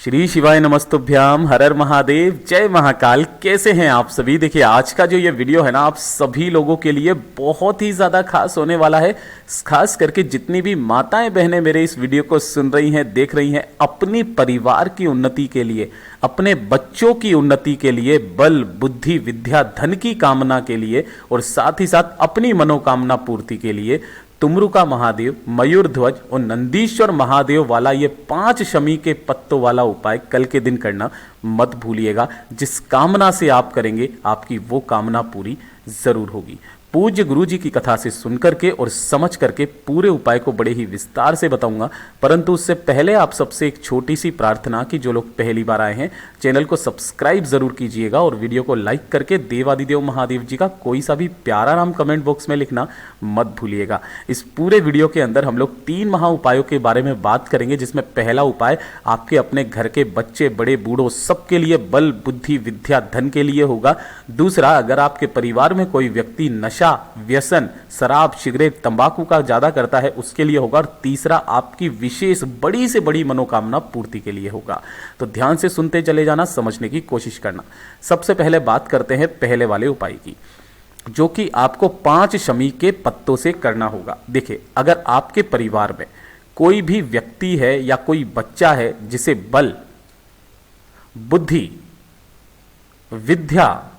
श्री शिवाय नमस्तुभ्याम, हर हर महादेव, जय महाकाल। कैसे हैं आप सभी? देखिए आज का जो ये वीडियो है ना, आप सभी लोगों के लिए बहुत ही ज़्यादा खास होने वाला है। खास करके जितनी भी माताएं बहनें मेरे इस वीडियो को सुन रही हैं, देख रही हैं, अपनी परिवार की उन्नति के लिए, अपने बच्चों की उन्नति के लिए, बल बुद्धि विद्या धन की कामना के लिए और साथ ही साथ अपनी मनोकामना पूर्ति के लिए तुमरुका महादेव, मयूर ध्वज और नंदीश्वर महादेव वाला ये 5 शमी के पत्तों वाला उपाय कल के दिन करना मत भूलिएगा। जिस कामना से आप करेंगे आपकी वो कामना पूरी जरूर होगी। पूज्य गुरु जी की कथा से सुनकर के और समझ करके पूरे उपाय को बड़े ही विस्तार से बताऊंगा, परंतु उससे पहले आप सबसे एक छोटी सी प्रार्थना कि जो लोग पहली बार आए हैं चैनल को सब्सक्राइब जरूर कीजिएगा और वीडियो को लाइक करके देवादिदेव महादेव जी का कोई सा भी प्यारा नाम कमेंट बॉक्स में लिखना मत भूलिएगा। इस पूरे वीडियो के अंदर हम लोग 3 महा उपायों के बारे में बात करेंगे, जिसमें पहला उपाय आपके अपने घर के बच्चे बड़े बूढ़ों सबके लिए बल बुद्धि विद्या धन के लिए होगा। दूसरा, अगर आपके परिवार में कोई व्यक्ति नशा व्यसन शराब सिगरेट तंबाकू का ज्यादा करता है उसके लिए होगा। और तीसरा, आपकी विशेष बड़ी से बड़ी मनोकामना पूर्ति के लिए होगा। तो ध्यान से सुनते चले जाना, समझने की कोशिश करना। सबसे पहले बात करते हैं पहले वाले उपाय की, जो कि आपको 5 शमी के पत्तों से करना होगा। देखिए, अगर आपके परिवार में कोई भी व्यक्ति है या कोई बच्चा है जिसे बल बुद्धि विद्या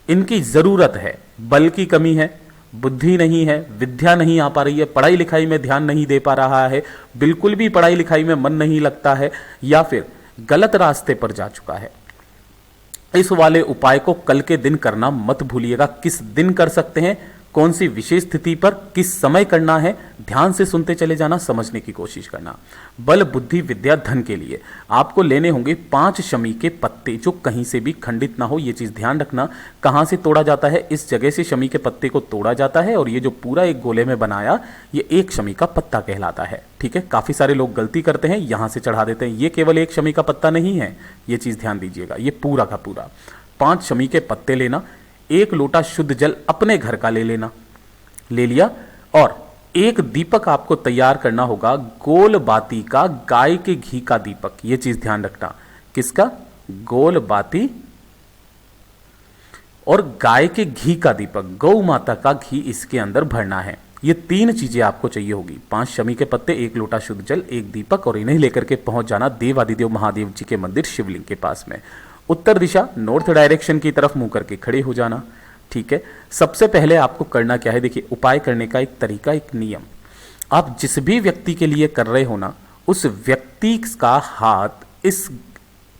इनकी जरूरत है, बल की कमी है, बुद्धि नहीं है, विद्या नहीं आ पा रही है, पढ़ाई लिखाई में ध्यान नहीं दे पा रहा है, बिल्कुल भी पढ़ाई लिखाई में मन नहीं लगता है, या फिर गलत रास्ते पर जा चुका है, इस वाले उपाय को कल के दिन करना मत भूलिएगा। किस दिन कर सकते हैं, कौन सी विशेष स्थिति पर, किस समय करना है, ध्यान से सुनते चले जाना, समझने की कोशिश करना। बल बुद्धि विद्या धन के लिए आपको लेने होंगे 5 शमी के पत्ते, जो कहीं से भी खंडित ना हो। ये चीज ध्यान रखना। कहां से तोड़ा जाता है? इस जगह से शमी के पत्ते को तोड़ा जाता है और ये जो पूरा एक गोले में बनाया ये 1 शमी का पत्ता कहलाता है। ठीक है, काफी सारे लोग गलती करते हैं, यहां से चढ़ा देते हैं। ये केवल 1 शमी का पत्ता नहीं है, ये चीज ध्यान दीजिएगा। ये पूरा का पूरा 5 शमी के पत्ते लेना, 1 लोटा शुद्ध जल अपने घर का ले लेना, ले लिया, और 1 दीपक आपको तैयार करना होगा, गोल बाती का, गाय के घी का दीपक। यह चीज ध्यान रखना। किसका? गोल बाती और गाय के घी का दीपक, गौ माता का घी इसके अंदर भरना है। ये 3 चीजें आपको चाहिए होगी। 5 शमी के पत्ते, 1 लोटा शुद्ध जल, 1 दीपक, और इन्हें लेकर के पहुंच जाना देवादिदेव महादेव जी के मंदिर शिवलिंग के पास में। उत्तर दिशा नॉर्थ डायरेक्शन की तरफ मुंह करके खड़े हो जाना। ठीक है, सबसे पहले आपको करना क्या है? देखिए, उपाय करने का एक तरीका, एक नियम। आप जिस भी व्यक्ति के लिए कर रहे हो ना, उस व्यक्ति का हाथ इस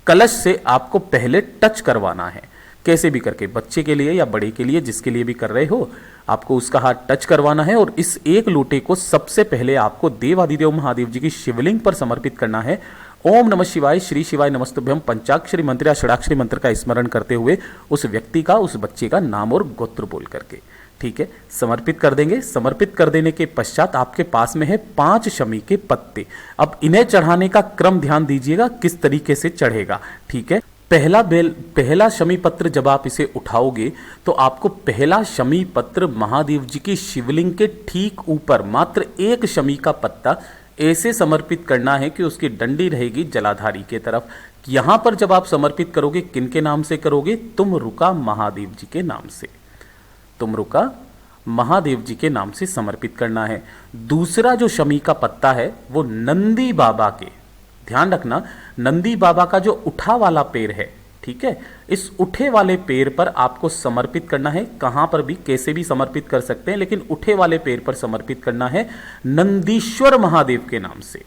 कलश से आपको पहले टच करवाना है। कैसे भी करके, बच्चे के लिए या बड़े के लिए, जिसके लिए भी कर रहे हो, आपको उसका हाथ टच करवाना है। और इस 1 लोटे को सबसे पहले आपको देवादिदेव महादेव जी की शिवलिंग पर समर्पित करना है। ओम नमः शिवाय, श्री शिवाय नमस्तुभ्यम पंचाक्षरी मंत्र या षडाक्षरी मंत्र का स्मरण करते हुए उस व्यक्ति का, उस बच्चे का नाम और गोत्र बोल करके, ठीक है, समर्पित कर देंगे। समर्पित कर देने के पश्चात आपके पास में है 5 शमी के पत्ते। अब इन्हें चढ़ाने का क्रम ध्यान दीजिएगा, किस तरीके से चढ़ेगा। ठीक है, पहला शमी पत्र जब आप इसे उठाओगे तो आपको पहला शमी पत्र महादेव जी की शिवलिंग के ठीक ऊपर मात्र 1 शमी का पत्ता ऐसे समर्पित करना है कि उसकी डंडी रहेगी जलाधारी के तरफ। यहां पर जब आप समर्पित करोगे, किनके नाम से करोगे? तुमरुका महादेव जी के नाम से। तुमरुका महादेव जी के नाम से समर्पित करना है। दूसरा जो शमी का पत्ता है वो नंदी बाबा के, ध्यान रखना, नंदी बाबा का जो उठा वाला पैर है, ठीक है, इस उठे वाले पैर पर आपको समर्पित करना है। कहां पर भी कैसे भी समर्पित कर सकते हैं, लेकिन उठे वाले पैर पर समर्पित करना है नंदीश्वर महादेव के नाम से।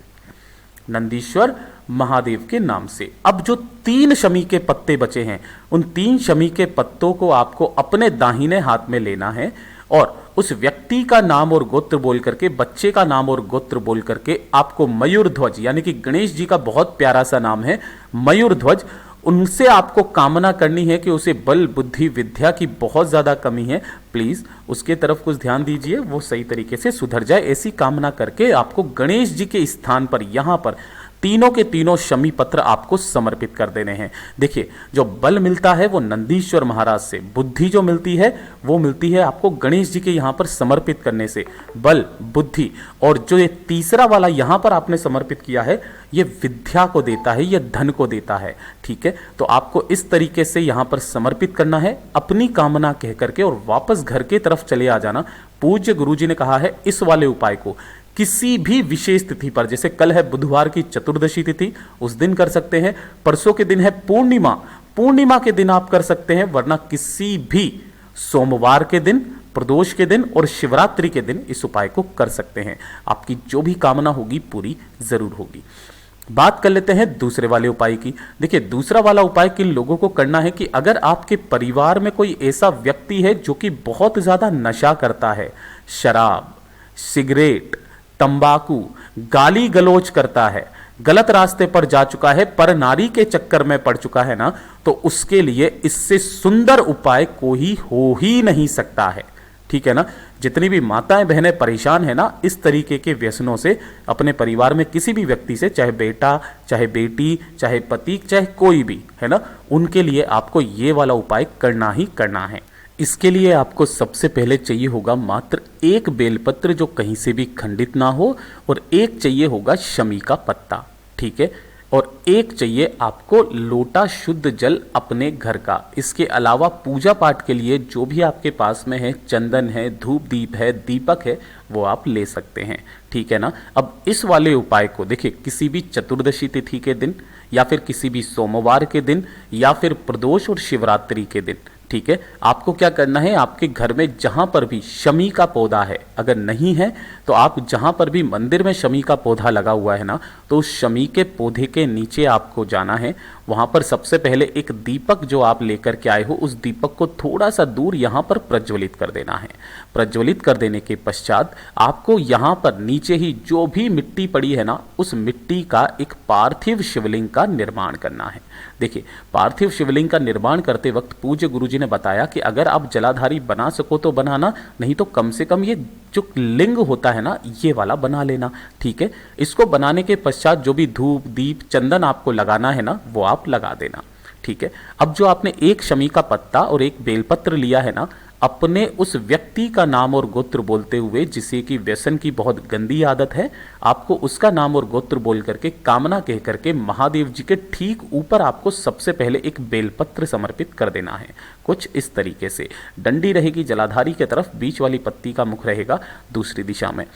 नंदीश्वर महादेव के नाम से। अब जो 3 शमी के पत्ते बचे हैं, उन 3 शमी के पत्तों को आपको अपने दाहिने हाथ में लेना है और उस व्यक्ति का नाम और गोत्र बोल करके, बच्चे का नाम और गोत्र बोल करके आपको मयूर ध्वज, यानी कि गणेश जी का बहुत प्यारा सा नाम है मयूर ध्वज, उनसे आपको कामना करनी है कि उसे बल बुद्धि विद्या की बहुत ज्यादा कमी है, प्लीज उसके तरफ कुछ ध्यान दीजिए, वो सही तरीके से सुधर जाए। ऐसी कामना करके आपको गणेश जी के स्थान पर, यहां पर तीनों के तीनों शमी पत्र आपको समर्पित कर देने हैं। देखिए, जो बल मिलता है वो नंदीश्वर महाराज से, बुद्धि जो मिलती है वो मिलती है आपको गणेश जी के यहाँ पर समर्पित करने से, बल, बुद्धि। और जो ये तीसरा वाला यहाँ पर आपने समर्पित किया है, ये विद्या को देता है, ये धन को देता है। ठीक है, तो आपको इस तरीके से यहाँ पर समर्पित करना है अपनी कामना कह करके, और वापस घर के तरफ चले आ जाना। पूज्य गुरुजी ने कहा है इस वाले उपाय को किसी भी विशेष तिथि पर, जैसे कल है बुधवार की चतुर्दशी तिथि, उस दिन कर सकते हैं। परसों के दिन है पूर्णिमा, पूर्णिमा के दिन आप कर सकते हैं, वरना किसी भी सोमवार के दिन, प्रदोष के दिन और शिवरात्रि के दिन इस उपाय को कर सकते हैं। आपकी जो भी कामना होगी पूरी जरूर होगी। बात कर लेते हैं दूसरे वाले उपाय की। देखिए, दूसरा वाला उपाय किन लोगों को करना है कि अगर आपके परिवार में कोई ऐसा व्यक्ति है जो कि बहुत ज्यादा नशा करता है, शराब, सिगरेट, तंबाकू, गाली गलौज करता है, गलत रास्ते पर जा चुका है, पर नारी के चक्कर में पड़ चुका है ना, तो उसके लिए इससे सुंदर उपाय कोई हो ही नहीं सकता है। ठीक है ना। जितनी भी माताएं बहनें परेशान है ना इस तरीके के व्यसनों से, अपने परिवार में किसी भी व्यक्ति से, चाहे बेटा, चाहे बेटी, चाहे पति, चाहे कोई भी है ना, उनके लिए आपको ये वाला उपाय करना ही करना है। इसके लिए आपको सबसे पहले चाहिए होगा मात्र एक बेलपत्र जो कहीं से भी खंडित ना हो, और एक चाहिए होगा शमी का पत्ता। ठीक है, और एक चाहिए आपको लोटा शुद्ध जल अपने घर का। इसके अलावा पूजा पाठ के लिए जो भी आपके पास में है, चंदन है, धूप दीप है, दीपक है, वो आप ले सकते हैं। ठीक है ना। अब इस वाले उपाय को देखिए, किसी भी चतुर्दशी तिथि के दिन, या फिर किसी भी सोमवार के दिन, या फिर प्रदोष और शिवरात्रि के दिन, ठीक है, आपको क्या करना है, आपके घर में जहां पर भी शमी का पौधा है, अगर नहीं है तो आप जहां पर भी मंदिर में शमी का पौधा लगा हुआ है ना, तो उस शमी के पौधे के नीचे आपको जाना है। वहां पर सबसे पहले एक दीपक जो आप लेकर के आए हो, उस दीपक को थोड़ा सा दूर यहां पर प्रज्वलित कर देना है। प्रज्वलित कर देने के पश्चात आपको यहां पर नीचे ही जो भी मिट्टी पड़ी है ना, उस मिट्टी का एक पार्थिव शिवलिंग का निर्माण करना है। देखिए, पार्थिव शिवलिंग का निर्माण करते वक्त पूज्य गुरुजी ने बताया कि अगर आप जलाधारी बना सको तो बनाना, नहीं तो कम से कम ये जो लिंग होता है ना, ये वाला बना लेना। ठीक है, इसको बनाने के पश्चात जो भी धूप दीप चंदन आपको लगाना है ना, वो आप लगा देना। ठीक है, अब जो आपने एक शमी का पत्ता और एक बेलपत्र लिया है ना, अपने उस व्यक्ति का नाम और गोत्र बोलते हुए, जिसे कि व्यसन की बहुत गंदी आदत है, आपको उसका नाम और गोत्र बोल करके, कामना कह करके महादेव जी के ठीक ऊपर आपको सबसे पहले एक बेलपत्र समर्पित कर देना है। कुछ इस तरीके से डंडी रहेगी जलाधारी के तरफ, बीच वाली पत्ती का मुख रहेगा दूसरी दिशा में,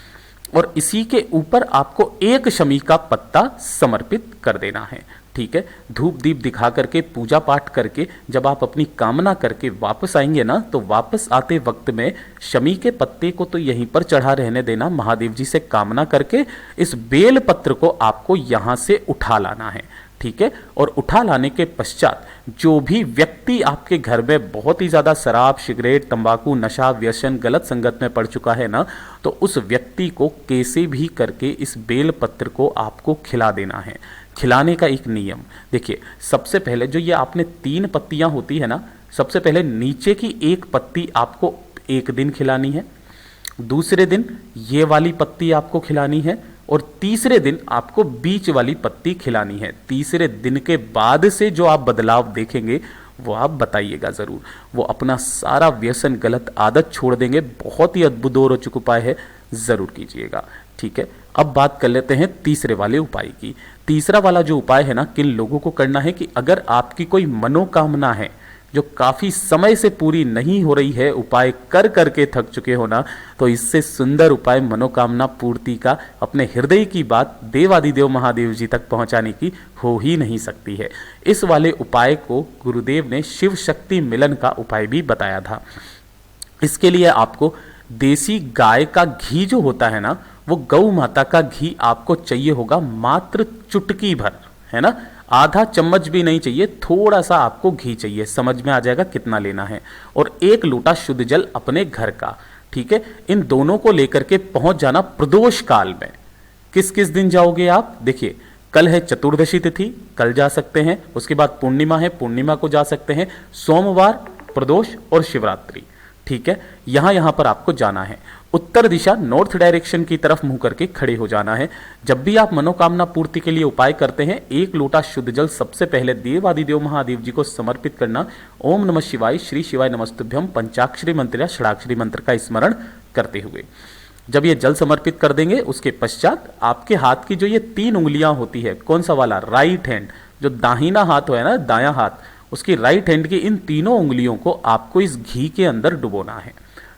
और इसी के ऊपर आपको एक शमी का पत्ता समर्पित कर देना है। ठीक है, धूप दीप दिखा करके, पूजा पाठ करके जब आप अपनी कामना करके वापस आएंगे ना, तो वापस आते वक्त में शमी के पत्ते को तो यहीं पर चढ़ा रहने देना, महादेव जी से कामना करके इस बेल पत्र को आपको यहां से उठा लाना है। ठीक है, और उठा लाने के पश्चात जो भी व्यक्ति आपके घर में बहुत ही ज्यादा शराब, सिगरेट, तंबाकू, नशा, व्यसन, गलत संगत में पड़ चुका है ना, तो उस व्यक्ति को कैसे भी करके इस बेल पत्र को आपको खिला देना है। खिलाने का एक नियम देखिए, सबसे पहले जो ये आपने 3 पत्तियां होती है ना, सबसे पहले नीचे की एक पत्ती आपको एक दिन खिलानी है, दूसरे दिन ये वाली पत्ती आपको खिलानी है, और तीसरे दिन आपको बीच वाली पत्ती खिलानी है। तीसरे दिन के बाद से जो आप बदलाव देखेंगे वो आप बताइएगा ज़रूर। वो अपना सारा व्यसन, गलत आदत छोड़ देंगे। बहुत ही अद्भुत और रोचक उपाय है, ज़रूर कीजिएगा। ठीक है, अब बात कर लेते हैं तीसरे वाले उपाय की। तीसरा वाला जो उपाय है ना, किन लोगों को करना है कि अगर आपकी कोई मनोकामना है जो काफ़ी समय से पूरी नहीं हो रही है, उपाय कर करके थक चुके हो ना, तो इससे सुंदर उपाय मनोकामना पूर्ति का, अपने हृदय की बात देवादिदेव महादेव जी तक पहुंचाने की हो ही नहीं सकती है। इस वाले उपाय को गुरुदेव ने शिव शक्ति मिलन का उपाय भी बताया था। इसके लिए आपको देसी गाय का घी जो होता है ना, वो गौ माता का घी आपको चाहिए होगा मात्र चुटकी भर, है ना, आधा चम्मच भी नहीं चाहिए, थोड़ा सा आपको घी चाहिए, समझ में आ जाएगा कितना लेना है, और 1 लोटा शुद्ध जल अपने घर का। ठीक है, इन दोनों को लेकर के पहुंच जाना प्रदोष काल में। किस किस दिन जाओगे आप, देखिए कल है चतुर्दशी तिथि, कल जा सकते हैं, उसके बाद पूर्णिमा है, पूर्णिमा को जा सकते हैं, सोमवार, प्रदोष और शिवरात्रि। ठीक है, यहां पर आपको जाना है। उत्तर दिशा नॉर्थ डायरेक्शन की तरफ मुंह करके खड़े हो जाना है। जब भी आप मनोकामना पूर्ति के लिए उपाय करते हैं, एक लोटा शुद्ध जल सबसे पहले देवादिदेव महादेव जी को समर्पित करना। ओम नमः शिवाय, श्री शिवाय नमस्तुभ्यम पंचाक्षरी मंत्र या षडाक्षरी मंत्र का स्मरण करते हुए जब ये जल समर्पित कर देंगे, उसके पश्चात आपके हाथ की जो ये 3 उंगलियां होती है, कौन सा वाला, राइट हैंड, जो दाहिना हाथ है ना, दायां हाथ, उसकी राइट हैंड की इन तीनों उंगलियों को आपको इस घी के अंदर डुबोना है।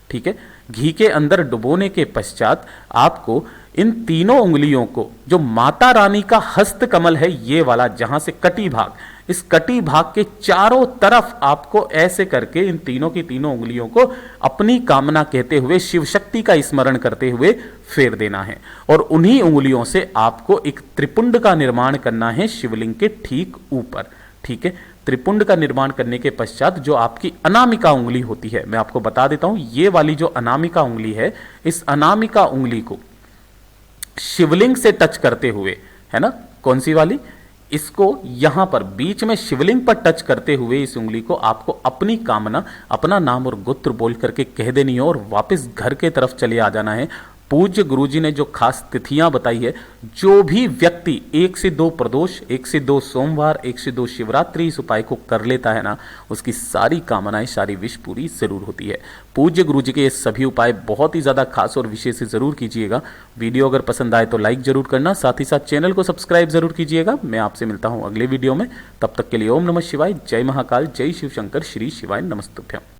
ठीक है, घी के अंदर डुबोने के पश्चात आपको इन तीनों उंगलियों को, जो माता रानी का हस्त कमल है ये वाला, जहां से कटी भाग, इस कटी भाग के चारों तरफ आपको ऐसे करके इन तीनों की तीनों उंगलियों को अपनी कामना कहते हुए, शिव शक्ति का स्मरण करते हुए फेर देना है। और उन्हीं उंगलियों से आपको एक त्रिपुंड का निर्माण करना है शिवलिंग के ठीक ऊपर। ठीक है, त्रिपुंड का निर्माण करने के पश्चात जो आपकी अनामिका उंगली होती है, मैं आपको बता देता हूं, ये वाली जो अनामिका उंगली है, इस अनामिका उंगली को शिवलिंग से टच करते हुए, है ना, कौन सी वाली, इसको यहां पर बीच में शिवलिंग पर टच करते हुए इस उंगली को आपको अपनी कामना, अपना नाम और गोत्र बोल करके कह देनी है और वापस घर के तरफ चले आ जाना है। पूज्य गुरुजी ने जो खास तिथियां बताई है, जो भी व्यक्ति 1 से 2 प्रदोष, 1 से 2 सोमवार, 1 से 2 शिवरात्रि इस उपाय को कर लेता है ना, उसकी सारी कामनाएं, सारी विश पूरी जरूर होती है। पूज्य गुरुजी के ये सभी उपाय बहुत ही ज्यादा खास और विशेष से जरूर कीजिएगा। वीडियो अगर पसंद आए तो लाइक जरूर करना, साथ ही साथ चैनल को सब्सक्राइब जरूर कीजिएगा। मैं आपसे मिलता हूं अगले वीडियो में, तब तक के लिए ओम नमः शिवाय, जय महाकाल, जय शिव शंकर, श्री शिवाय नमस्तुभ्यम।